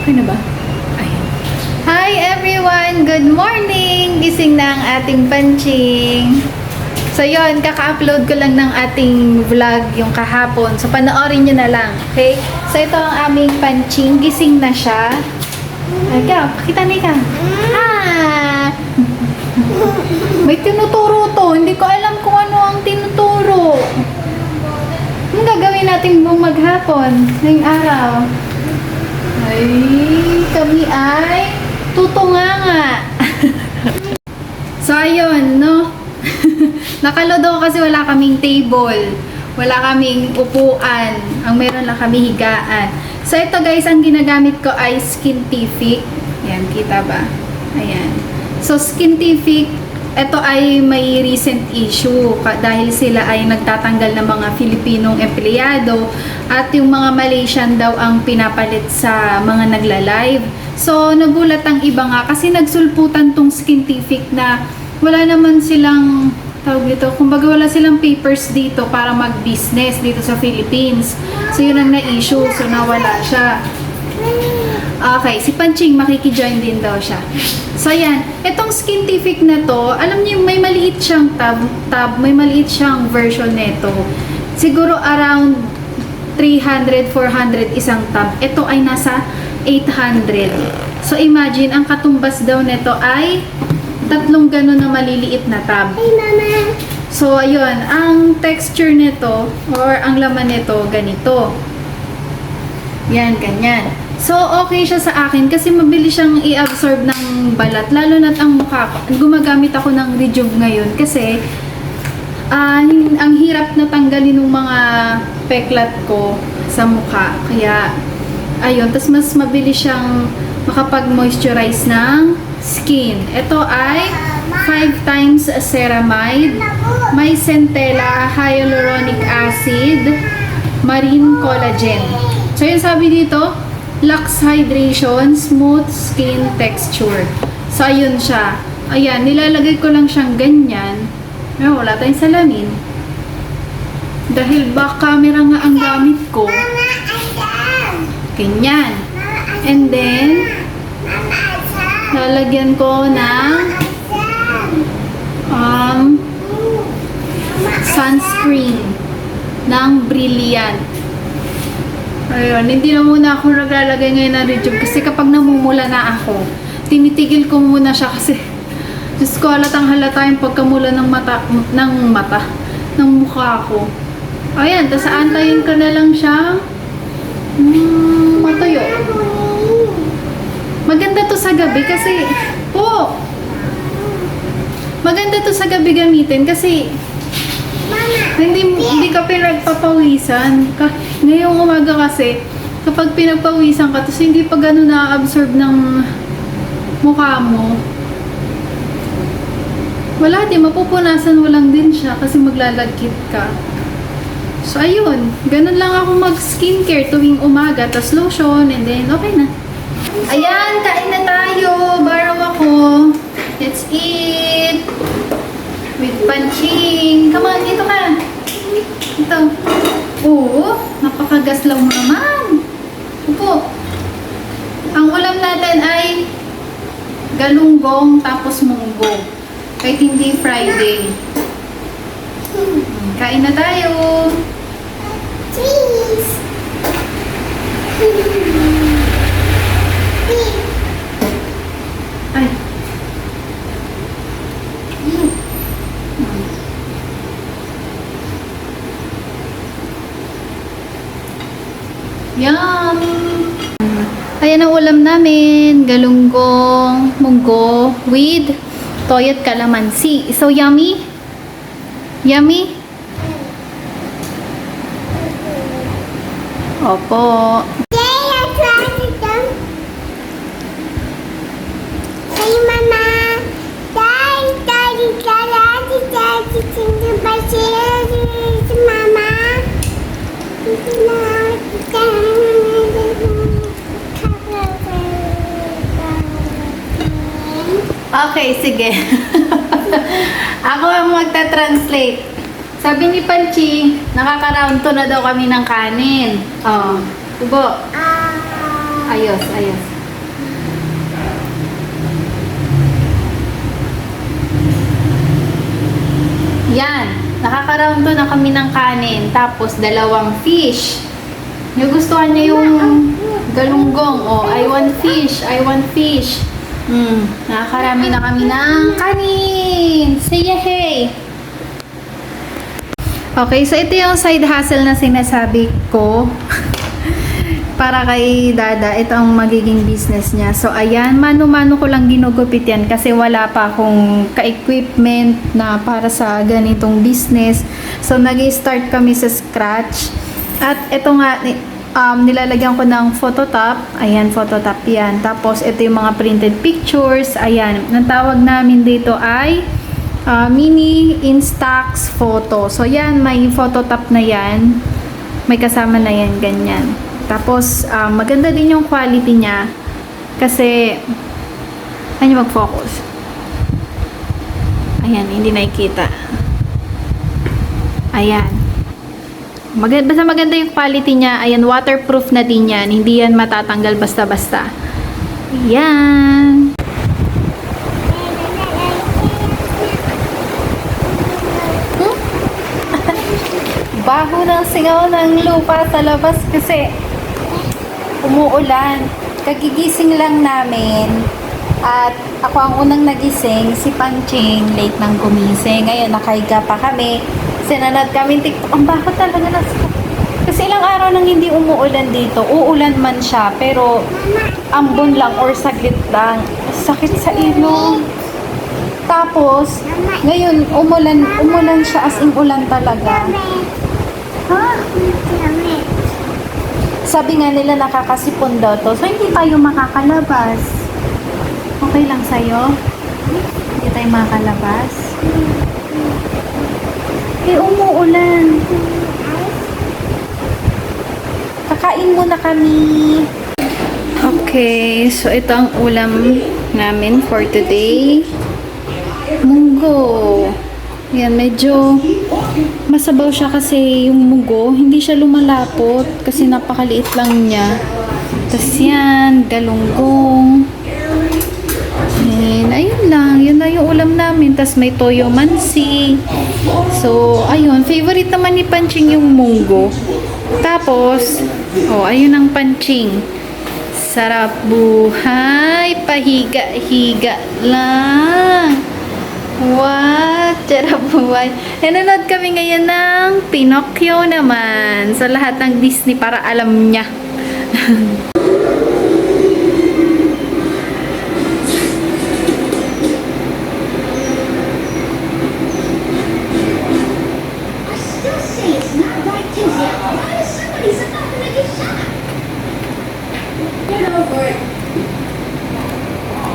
Okay na ba? Ayan. Hi everyone! Good morning! Gising na ang ating panching. So yon, kaka-upload ko lang ng ating vlog yung kahapon. So panoorin nyo na lang. Okay? So ito ang aming panching. Gising na siya. Ikaw, pakita na ikaw. Ah! May tinuturo to. Hindi ko alam kung ano ang tinuturo. Anong gagawin natin buong maghapon ngayong araw? Ay, kami ay tutunganga. So, ayun, no? Nakaload ako kasi wala kaming table. Wala kaming upuan. Ang meron lang kami higaan. So, ito guys, ang ginagamit ko ay Skintific. Ayan, kita ba? Ayan. So, Skintific, ito ay may recent issue dahil sila ay nagtatanggal ng mga Filipinong empleyado at yung mga Malaysian daw ang pinapalit sa mga nagla-live. So, nagulat ang iba nga kasi nagsulputan tong Skintific na wala naman silang tawag dito, kumbaga wala silang papers dito para mag-business dito sa Philippines. So, yun ang na-issue. So, nawala siya. Okay, si Panching makiki-join din daw siya. So, ayan. Itong Skintific na to, alam niyo, may maliit siyang tab, may maliit siyang version nito. Siguro around 300, 400 isang tab. Ito ay nasa 800. So, imagine, ang katumbas daw nito ay tatlong gano'n na maliliit na tab. Hey, Mama! So, ayun. Ang texture nito, or ang laman nito, ganito. Yan, ganyan. So, okay siya sa akin kasi mabilis siyang i-absorb ng balat. Lalo na't ang mukha ko. Gumagamit ako ng Rejuve ngayon kasi ang hirap na tanggalin ng mga peklat ko sa mukha. Kaya, ayun. Tapos mas mabilis siyang makapag-moisturize ng skin. Ito ay 5 times ceramide. May centella, hyaluronic acid, marine collagen. So, yung sabi dito, Lux Hydration, Smooth Skin Texture. So, ayun siya. Ayan, nilalagay ko lang siyang ganyan. Pero wala tayong salamin. Dahil back camera nga ang gamit ko. Mama, asan? Ganyan. And then, lalagyan ko ng sunscreen ng Brilliant. Ayun, hindi na muna ako naglalagay ngayon ng Rejuve kasi kapag namumula na ako, tinitigil ko muna siya kasi Diyos ko, halatang halata yung pagkamula ng mukha ko. Ayan, tas aantayin ko na lang siya matuyo. Maganda to sa gabi kasi maganda to sa gabi gamitin kasi hindi ka pinagpapawisan. Ngayong umaga kasi, kapag pinagpawisan ka, tapos hindi pa gano'n na-absorb ng mukha mo, wala din, mapupunasan mo lang din siya kasi maglalagkit ka. So, ayun. Ganun lang ako mag-skincare tuwing umaga, tapos lotion, and then, okay na. Ayan, kain na tayo. Baraw ako. Let's eat. With Panching. Come on, dito ka. Ito. Oo, napakagaslaw mo naman. Upo. Ang ulam natin ay galunggong tapos munggo. Kahit hindi Friday. Kain na tayo. Cheese! Ay. Yum! Ayan ang ulam namin. Galunggong, munggo, with toyo at calamansi. So, yummy? Yummy? Opo. Yay, I tried it done. Hey, Mama! Mama! Okay, sige. Ako ang magta-translate. Sabi ni Panchi, nakaka-round 2 na daw kami ng kanin. Oh, tubo. Ayos, ayos. Yan. Nakakaroon na kami ng kanin. Tapos, 2 fish. Nagustuhan niya yung galunggong. Oh, I want fish. I want fish. Nakakarami na kami ng kanin. Say hey! Okay, so ito yung side hustle na sinasabi ko. Para kay Dada, ito ang magiging business niya. So, ayan, mano-mano ko lang ginugupit yan kasi wala pa akong ka-equipment na para sa ganitong business. So, nag-start kami sa scratch. At ito nga, nilalagyan ko ng phototop. Ayan, phototop yan. Tapos, ito yung mga printed pictures. Ayan, ang tawag namin dito ay mini Instax photo. So, yan, may phototop na yan. May kasama na yan, ganyan. Tapos, maganda din yung quality niya. Kasi, ano mag-focus? Ayan, hindi nakikita. Ayan. Basta maganda yung quality niya. Ayan, waterproof na din yan. Hindi yan matatanggal basta-basta. Ayan. Baho ng singaw ng lupa sa labas kasi umuulan. Kagigising lang namin at ako ang unang nagising, si Panching late nang gumising. Ngayon nakahiga pa kami. Sinanood kami TikTok. Ang baho talaga na. Kasi ilang araw nang hindi umuulan dito. Uulan man siya pero ambon lang or saglit lang. Sakit sa ilong. Tapos ngayon umulan siya as in ulan talaga. Ha? Sabi nga nila nakakasipon daw to. So, hindi tayo makakalabas. Okay lang sa'yo? Hindi tayo makakalabas? Eh, umuulan. Kakain muna kami. Okay, so ito ang ulam namin for today. Munggo. Yan, medyo masabaw siya kasi yung mugo, hindi siya lumalapot kasi napakaliit lang niya. Tapos yan, galunggong. And, ayun lang, yun na yung ulam namin. Tapos may toyo mansi. So, ayun, favorite naman ni Panching yung munggo. Tapos, ayun ang Panching. Sarap buhay, pahiga-higa lang. What? Sarap buhay. Nanonood kami ngayon ng Pinocchio naman. Sa lahat ng Disney para alam niya. I still say it's not right, Tuesday. Why is somebody's about to make a shot? Get over it.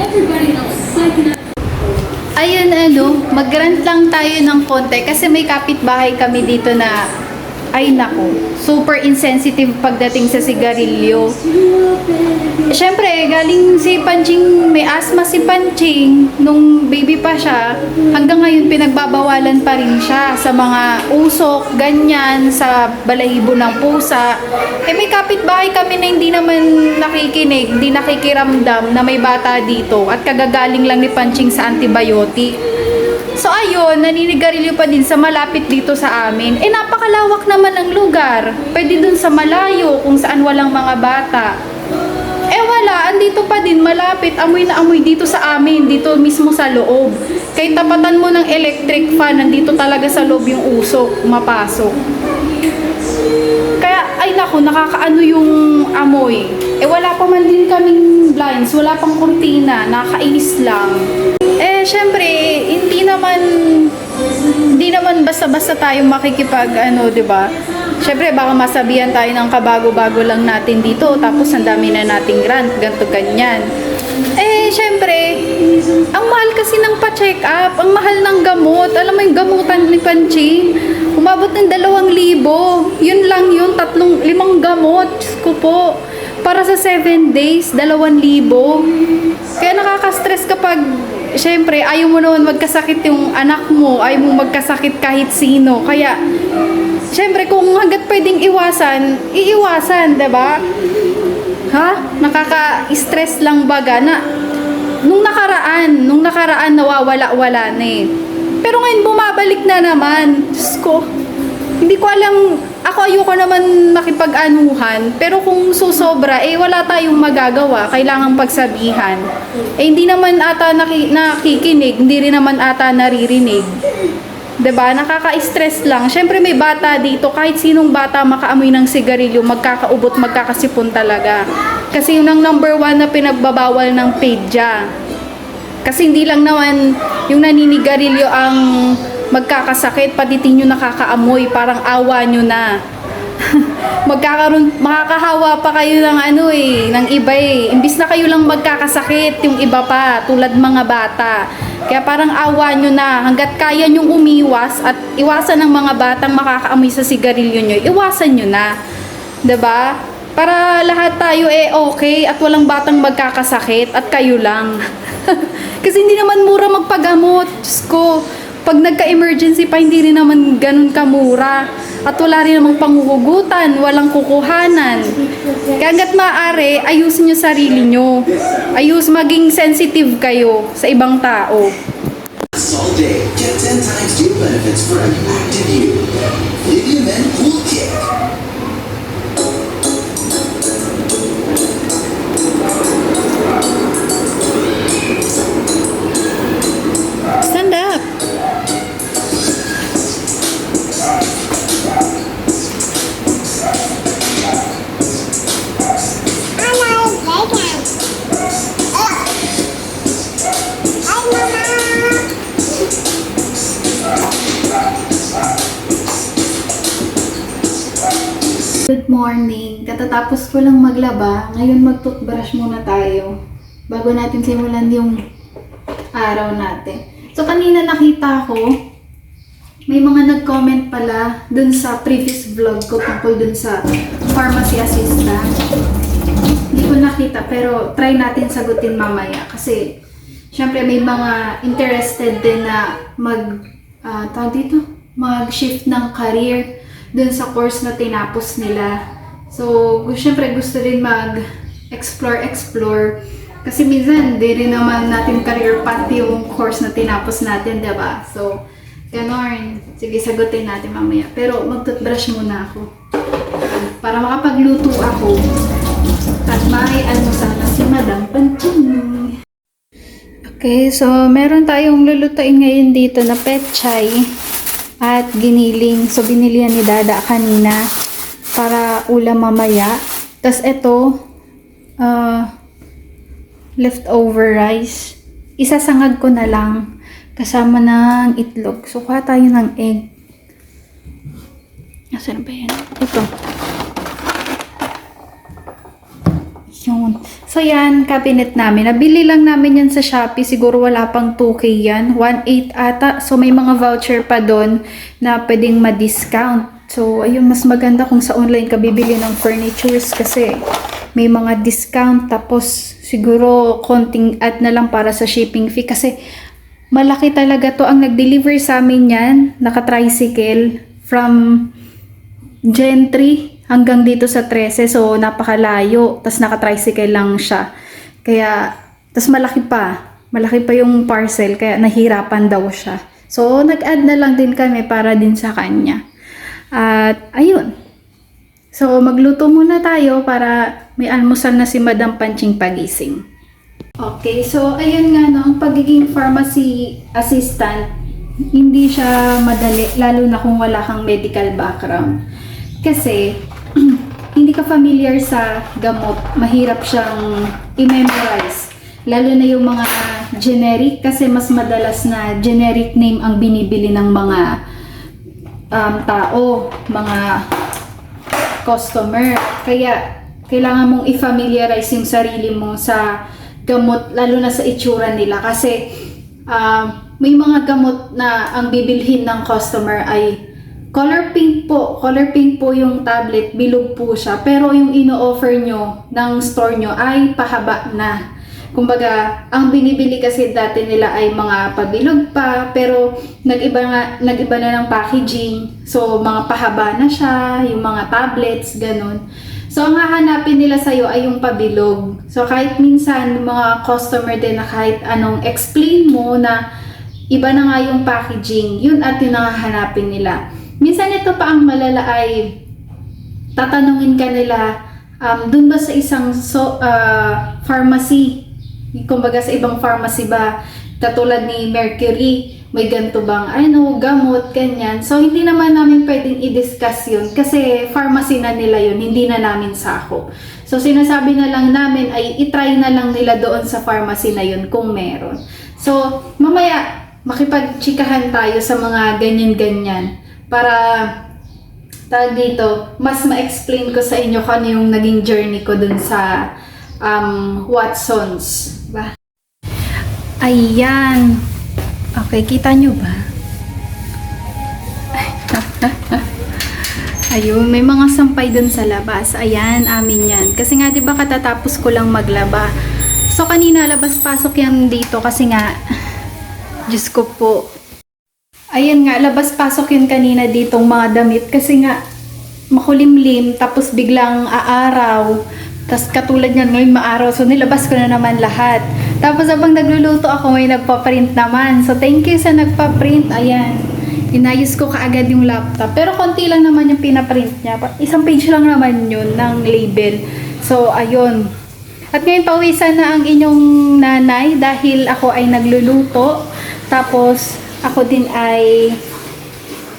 Everybody knows psyching out. Ayun mag-rant lang tayo ng konti kasi may kapitbahay kami dito na ay nako, super insensitive pagdating sa sigarilyo. Siyempre, galing si Panching, may asthma si Panching nung baby pa siya. Hanggang ngayon pinagbabawalan pa rin siya sa mga usok, ganyan, sa balahibo ng pusa. Eh may kapitbahay kami na hindi naman nakikinig, hindi nakikiramdam na may bata dito at kagagaling lang ni Panching sa antibiotic. So ayun, naninigarilyo pa din sa malapit dito sa amin. Eh napakalawak naman ng lugar. Pwede dun sa malayo kung saan walang mga bata. Eh wala, andito pa din malapit. Amoy na amoy dito sa amin, dito mismo sa loob. Kahit tapatan mo ng electric fan, nandito talaga sa loob yung usok, mapasok. Kaya ay naku, nakakaano yung amoy. Eh wala pa man din kaming blinds, wala pang kurtina, nakakainis lang. Eh syempre, hindi naman basta-basta tayo makikipag 'di ba? Syempre baka masabihan tayo ng kabago-bago lang natin dito tapos ang dami na nating grant, ganto ganyan. Eh syempre, ang mahal kasi ng pa-check up, ang mahal ng gamot. Alam mo yung gamutan ni Panching, umabot ng 2,000. Yun lang yun, 5 gamot. Diyos ko po. Para sa 7 days, 2,000. Kaya nakaka-stress kapag, syempre, ayaw mo naman magkasakit yung anak mo, ayaw mo magkasakit kahit sino. Kaya, syempre, kung hanggat pwedeng iwasan, iiwasan, diba? Ha? Nakaka-stress lang baga na nung nakaraan nawawala-wala na eh. Pero ngayon bumabalik na naman. Diyos ko. Hindi ko alam, ako ayoko naman makipag-anuhan, pero kung susobra, wala tayong magagawa, kailangang pagsabihan. Hindi naman ata nakikinig, hindi rin naman ata naririnig. 'Di ba? Nakaka-stress lang. Syempre may bata dito, kahit sinong bata makaamoy ng sigarilyo, magkakaubot, magkakasipon talaga. Kasi yun ang number 1 na pinagbabawal ng pedya. Kasi hindi lang naman yung naninigarilyo ang magkakasakit, pati tinyo nakakaamoy, parang awa nyo na. Makakahawa pa kayo ng ng iba Imbis na kayo lang magkakasakit, yung iba pa, tulad mga bata. Kaya parang awa nyo na, hanggat kaya nyong umiwas at iwasan ng mga batang makakaamoy sa sigarilyo nyo, iwasan nyo na. 'Di ba? Para lahat tayo okay at walang batang magkakasakit at kayo lang. Kasi hindi naman mura magpagamot. Diyos ko. Pag nagka-emergency pa, hindi rin naman ganun kamura. At wala rin namang panghuhugutan, walang kukuhanan. Kaya hanggat maaari, ayusin nyo sarili nyo. Maging sensitive kayo sa ibang tao. All day, get 10 times deal benefits for an active you. Livia Men Cool Kick. Stand up. Good morning. Katatapos ko lang maglaba. Ngayon mag-toothbrush muna tayo bago natin simulan yung araw natin. So kanina nakita ko may mga nag-comment pala dun sa previous vlog ko tungkol dun sa pharmacy assistant. Hindi ko nakita pero try natin sagutin mamaya kasi syempre may mga interested din na mag-shift ng career dun sa course na tinapos nila. So, syempre gusto rin mag-explore. Kasi minsan, di rin naman natin career path yung course na tinapos natin, diba? So, ganon. Sige, sagutin natin mamaya. Pero, mag-toothbrush muna ako. Para makapagluto ako. At may almusal na si Madam Panching. Okay, so meron tayong lulutuin ngayon dito na pechay at giniling. So, binilihan ni Dada kanina para ulam mamaya. Tapos, ito, leftover rice. Isasangag ko na lang kasama ng itlog. So, kuha tayo ng egg. Asan ba yan? Ito. Yun. So, yan, cabinet namin. Nabili lang namin yan sa Shopee. Siguro wala pang 2K yan. 1.8 ata. So, may mga voucher pa doon na pwedeng ma-discount. So, ayun, mas maganda kung sa online ka bibili ng furnitures kasi may mga discount. Tapos, siguro konting add na lang para sa shipping fee. Kasi, malaki talaga to. Ang nag-deliver sa amin yan, naka-tricycle from Gentry hanggang dito sa 13, so napakalayo, tas naka-tricycle lang siya. Kaya, tas malaki pa yung parcel, kaya nahirapan daw siya. So, nag-add na lang din kami para din sa kanya. At, ayun. So, magluto muna tayo para may almusal na si Madam Panching pagising. Okay, so, ayun nga no, ang pagiging pharmacy assistant, hindi siya madali, lalo na kung wala kang medical background. Kasi, hindi ka familiar sa gamot, mahirap siyang i-memorize. Lalo na yung mga generic, kasi mas madalas na generic name ang binibili ng mga tao, mga customer. Kaya, kailangan mong i-familiarize yung sarili mo sa gamot, lalo na sa itsura nila. Kasi, may mga gamot na ang bibilhin ng customer ay color pink po yung tablet, bilog po siya. Pero yung ino-offer nyo ng store nyo ay pahaba na. Kumbaga, ang binibili kasi dati nila ay mga pabilog pa, pero nag-iba na ng packaging. So, mga pahaba na siya, yung mga tablets, ganun. So, ang hahanapin nila sa'yo ay yung pabilog. So, kahit minsan, mga customer din na kahit anong explain mo na iba na nga yung packaging. Yun at yung nakahanapin nila. Minsan ito pa ang malala ay tatanungin ka nila, dun ba sa isang pharmacy, kumbaga sa ibang pharmacy ba, katulad ni Mercury, may ganito bang gamot, ganyan. So hindi naman namin pwedeng i-discuss yun kasi pharmacy na nila yun, hindi na namin sako. So sinasabi na lang namin ay itry na lang nila doon sa pharmacy na yun kung meron. So mamaya makipagchikahan tayo sa mga ganyan-ganyan para tawag dito, mas ma-explain ko sa inyo kung ano yung naging journey ko dun sa Watsons. Ba? Ayan. Okay, kita nyo ba? Ayun, may mga sampay dun sa labas. Ayan, amin yan. Kasi nga, di ba katatapos ko lang maglaba. So, kanina labas-pasok yan dito kasi nga, Diyos ko po. Ayan nga, labas-pasok yun kanina ditong mga damit kasi nga makulimlim tapos biglang aaraw. Tapos katulad niyan ngayon maaraw. So nilabas ko na naman lahat. Tapos habang nagluluto ako may nagpa-print naman. So thank you sa nagpa-print. Ayan. Inayos ko kaagad yung laptop. Pero konti lang naman yung pinaprint niya. Isang page lang naman yun ng label. So ayun. At ngayon pawisan na ang inyong nanay dahil ako ay nagluluto. Tapos ako din ay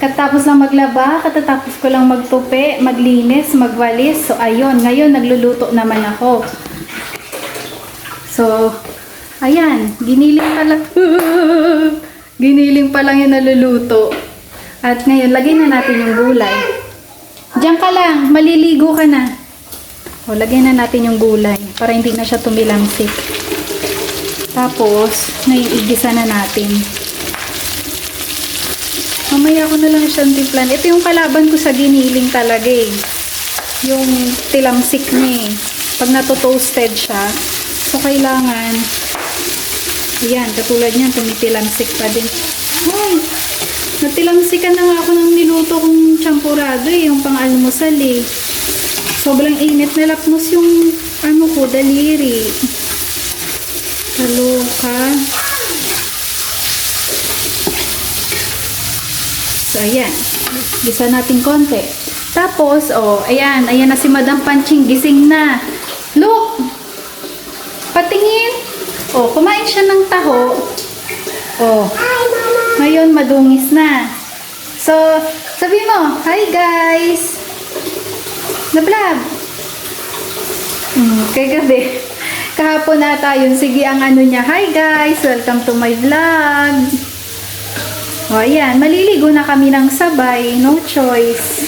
katapos lang maglaba, katatapos ko lang magtupi, maglinis, magwalis. So ayun, ngayon nagluluto naman ako. So ayan, giniling pa lang. Giniling pa lang yung naluluto. At ngayon, lagyan na natin yung gulay. Diyan ka lang, maliligo ka na. O, lagyan na natin yung gulay para hindi na siya tumilangsik. Tapos, ngayon igisa na natin. Mamaya ko na lang siyang timplan. Ito yung kalaban ko sa giniling talaga eh. Yung tilamsik niya eh. Pag natutoasted siya, so kailangan, ayan, katulad niyan, tumitilamsik pa din. Hoy! Natilamsikan na nga ako ng niluto kong champurado eh, yung pang-almusal eh. Sobrang init, nilapnos yung ko, daliri. Kaloka. So, ayan. Gisa natin konti. Tapos, ayan. Ayan na si Madam Panching. Gising na. Look! Patingin. Kumain siya ng taho. Ngayon, madungis na. So, sabi mo, hi guys! Nablab! Kagabi. Kahapon ata yun. Sige, ang niya, hi guys! Welcome to my vlog! Ayan, maliligo na kami ng sabay, no choice.